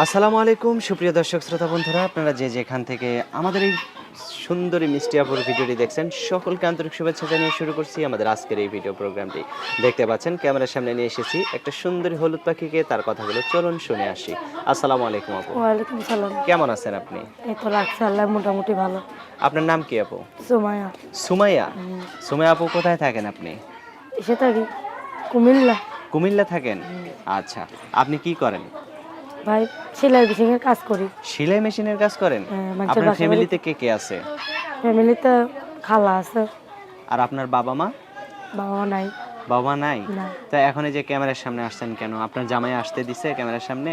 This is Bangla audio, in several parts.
আসসালামু আলাইকুম সুপ্রিয় দর্শক শ্রোতা বন্ধুরা, আপনারা যে যেখান থেকে আমাদের এই সুন্দরী মিষ্টি আপুর ভিডিওটি দেখছেন সকলকে আন্তরিক শুভেচ্ছা জানিয়ে শুরু করছি আমাদের আজকের এই ভিডিও প্রোগ্রামটি। দেখতে পাচ্ছেন ক্যামেরার সামনে নিয়ে এসেছি একটা সুন্দরী হলুদ পাখিকে, তার কথাগুলো চলুন শুনে আসি। আসসালামু আলাইকুম আপু, ওয়ালাইকুম সালাম। কেমন আছেন আপনি? এই তো লাগছে আল্লাহ মোটামুটি ভালো। আপনার নাম কি আপু? সুমাইয়া। সুমাইয়া। সুমাইয়া আপু কোথায় থাকেন আপনি? এসে থাকি কুমিল্লা। কুমিল্লা থাকেন? আচ্ছা, আপনি কি করেন? ভাই সেলাই মেশিনের কাজ করি। সেলাই মেশিনের কাজ করেন? মানুষের আপনার বাসা ফ্যামিলিতে কে কে আছে? ফ্যামিলিতে খালা আছে, আর আপনার বাবা মা? বাবা নাই। বাবা নাই? না, তা এখন এই যে ক্যামেরার সামনে আসছেন কেন? আপনার জামাই আসতে দিছে ক্যামেরার সামনে?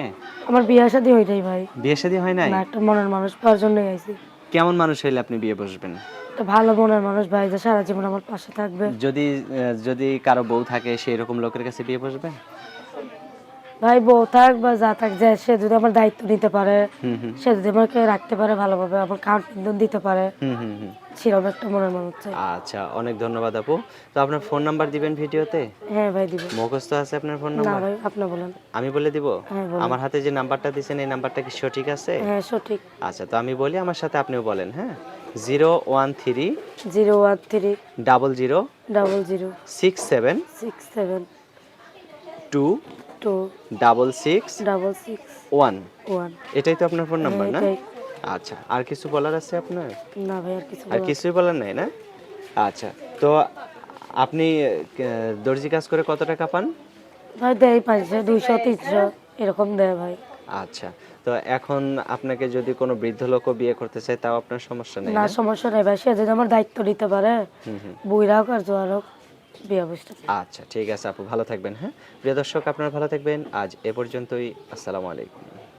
আমার বিয়ে শাদী হইটাই ভাই। বিয়ে শাদী হয় নাই? না, একটা মনের মানুষ পাওয়ার জন্যই আইছি। কেমন মানুষ হইলে আপনি বিয়ে বসবেন? একটা ভালো মনের মানুষ ভাই, যে সারা জীবন আমার পাশে থাকবে। যদি কারো বউ থাকে সেই রকম লোকের কাছে বিয়ে বসবেন? ভাই বউ থাক বা যা থাক, যে সে যদি আমার দায়িত্ব নিতে পারে, হুম হুম সে যদি আমাকে রাখতে পারে ভালোভাবে, আমার খাওয়ান পিন্দন দিতে পারে, হুম হুম হুম। সেরকম একটা মনের মানুষ চাই। আচ্ছা, অনেক ধন্যবাদ আপু। তো আপনার ফোন নাম্বার দিবেন ভিডিওতে? হ্যাঁ ভাই দিব। মুখস্থ আছে আপনার ফোন না নাম্বার? ভাই আপনি বলেন। আমি বলে দিব? হ্যাঁ বলেন। আমার হাতে যে নাম্বারটা দিছেন এই নাম্বারটা কি সঠিক আছে? হ্যাঁ সঠিক। আচ্ছা, তো আমি বলি, আমার সাথে আপনিও বলেন, হ্যাঁ? 013 013 00 00 67 67 2 2 66 66 1। 1। এটাই তো আপনার ফোন নাম্বার না? এটাই। আচ্ছা, আর কিছু বলার আছে আপনার? না ভাই আর কিছু আর বলার। কিছুই বলার নাই না? আচ্ছা, তো আপনি দর্জি কাজ করে কত টাকা পান? ভাই দেয় 500 200 300 এরকম দেয় ভাই। আচ্ছা, তো এখন আপনাকে যদি কোনো বৃদ্ধ লোকও বিয়ে করতে চায় তাও আপনার সমস্যা নেই না না? সমস্যা নেই ভাই, সে যদি আমার দায়িত্ব নিতে পারে, হুম হুম। বুইরা হোক আর জোয়ার হোক, বিয়ে বসতে চাই। আচ্ছা, ঠিক আছে আপু, ভালো থাকবেন, হ্যাঁ? প্রিয় দর্শক, আপনারা ভালো থাকবেন। আজ এ পর্যন্তই। আসসালামু আলাইকুম।